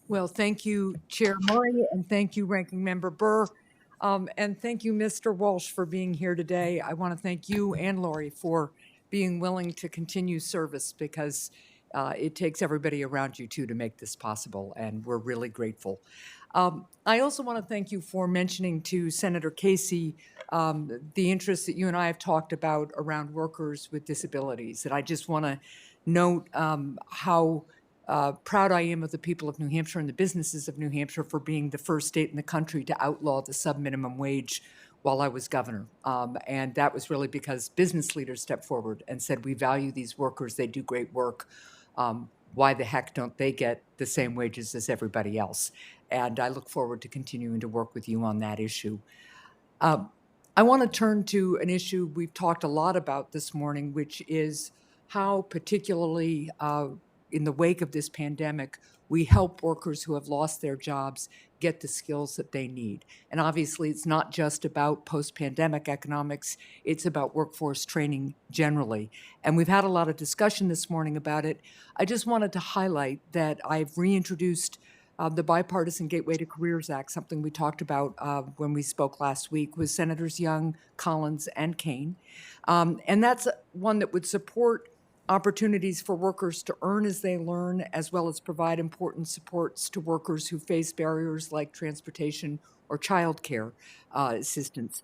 Well, thank you, Chair Murray, and thank you, Ranking Member Burr. And thank you, Mr. Walsh, for being here today. I want to thank you and Lori for being willing to continue service because it takes everybody around you too to make this possible, and we're really grateful. I also want to thank you for mentioning to Senator Casey the interests that you and I have talked about around workers with disabilities. And I just want to note how proud I am of the people of New Hampshire and the businesses of New Hampshire for being the first state in the country to outlaw the sub-minimum wage while I was governor. And that was really because business leaders stepped forward and said, we value these workers, they do great work. Why the heck don't they get the same wages as everybody else? And I look forward to continuing to work with you on that issue. I want to turn to an issue we've talked a lot about this morning, which is how, particularly in the wake of this pandemic, we help workers who have lost their jobs get the skills that they need. And obviously, it's not just about post-pandemic economics, it's about workforce training generally. And we've had a lot of discussion this morning about it. I just wanted to highlight that I've reintroduced the Bipartisan Gateway to Careers Act, something we talked about when we spoke last week with Senators Young, Collins, and Kane. And that's one that would support opportunities for workers to earn as they learn, as well as provide important supports to workers who face barriers like transportation or childcare assistance.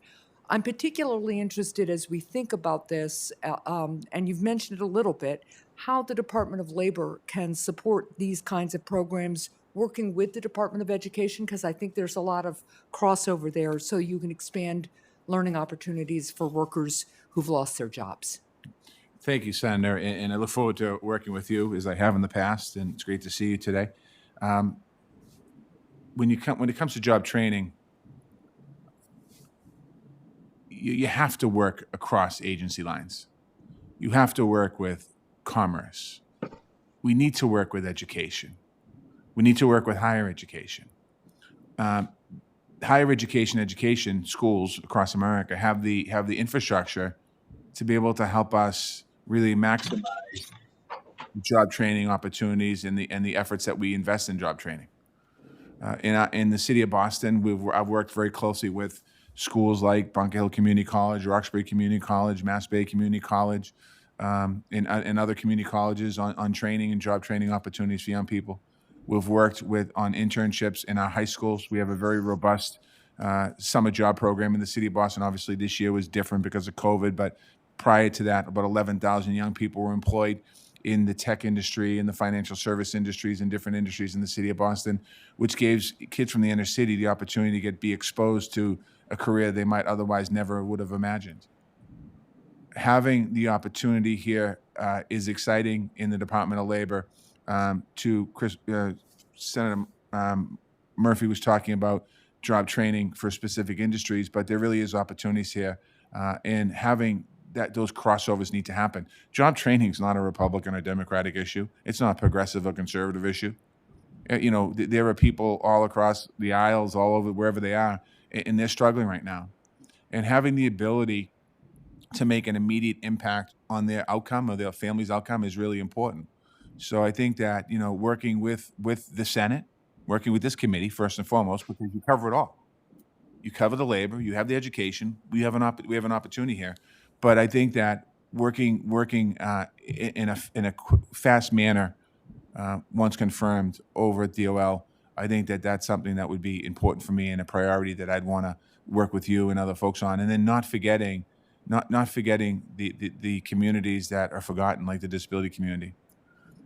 I'm particularly interested as we think about this, and you've mentioned it a little bit, how the Department of Labor can support these kinds of programs working with the Department of Education, because I think there's a lot of crossover there, so you can expand learning opportunities for workers who've lost their jobs. Thank you, Senator, and I look forward to working with you as I have in the past, and it's great to see you today. When it comes to job training, you have to work across agency lines. You have to work with commerce. We need to work with education. We need to work with higher education. Higher education schools across America have the infrastructure to be able to help us really maximize job training opportunities and the efforts that we invest in job training. In the city of Boston, I've worked very closely with schools like Bunker Hill Community College, Roxbury Community College, Mass Bay Community College, and other community colleges on training and job training opportunities for young people. We've worked on internships in our high schools. We have a very robust summer job program in the city of Boston. Obviously, this year was different because of COVID, but prior to that, about 11,000 young people were employed in the tech industry and the financial service industries and different industries in the city of Boston, which gives kids from the inner city the opportunity to be exposed to a career they might otherwise never would have imagined. Having the opportunity here is exciting in the Department of Labor. Senator Murphy was talking about job training for specific industries, but there really is opportunities here, and having those crossovers need to happen. Job training is not a Republican or Democratic issue. It's not a progressive or conservative issue. There are people all across the aisles, all over wherever they are, and they're struggling right now. And having the ability to make an immediate impact on their outcome or their family's outcome is really important. So I think that, working with the Senate, working with this committee, first and foremost, because you cover it all. You cover the labor, you have the education, we have an opportunity here. But I think that working in a fast manner, once confirmed over at DOL, I think that that's something that would be important for me and a priority that I'd want to work with you and other folks on. And then not forgetting the communities that are forgotten, like the disability community.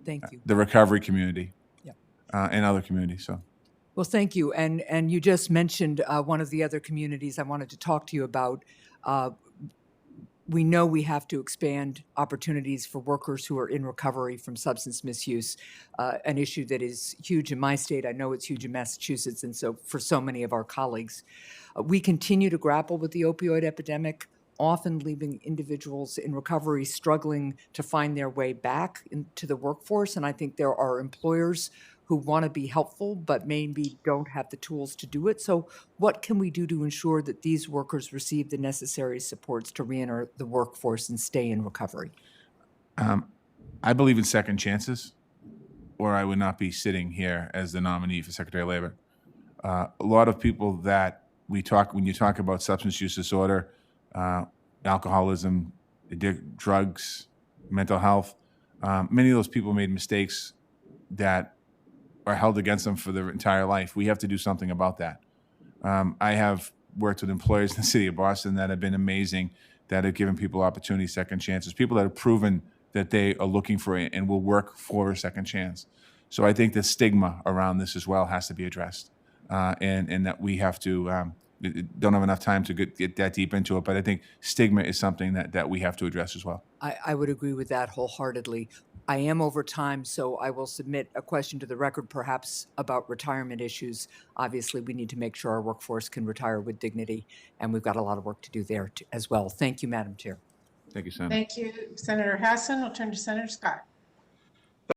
Thank you. The recovery community. Yeah. And other communities. So. Well, thank you. And you just mentioned one of the other communities I wanted to talk to you about. We know we have to expand opportunities for workers who are in recovery from substance misuse, an issue that is huge in my state. I know it's huge in Massachusetts, and so for so many of our colleagues. We continue to grapple with the opioid epidemic, often leaving individuals in recovery struggling to find their way back into the workforce. And I think there are employers who want to be helpful, but maybe don't have the tools to do it. So what can we do to ensure that these workers receive the necessary supports to reenter the workforce and stay in recovery? I believe in second chances. or I would not be sitting here as the nominee for Secretary of Labor. A lot of people that when you talk about substance use disorder, alcoholism, drugs, mental health, many of those people made mistakes that are held against them for their entire life. We have to do something about that. I have worked with employers in the city of Boston that have been amazing, that have given people opportunities, second chances, people that have proven that they are looking for it and will work for a second chance. So I think the stigma around this as well has to be addressed, and that we have to. Don't have enough time to get that deep into it, but I think stigma is something that we have to address as well. I would agree with that wholeheartedly. I am over time, so I will submit a question to the record, perhaps about retirement issues. Obviously, we need to make sure our workforce can retire with dignity, and we've got a lot of work to do there as well. Thank you, Madam Chair. Thank you, Senator. Thank you, Senator Hassan. I'll turn to Senator Scott.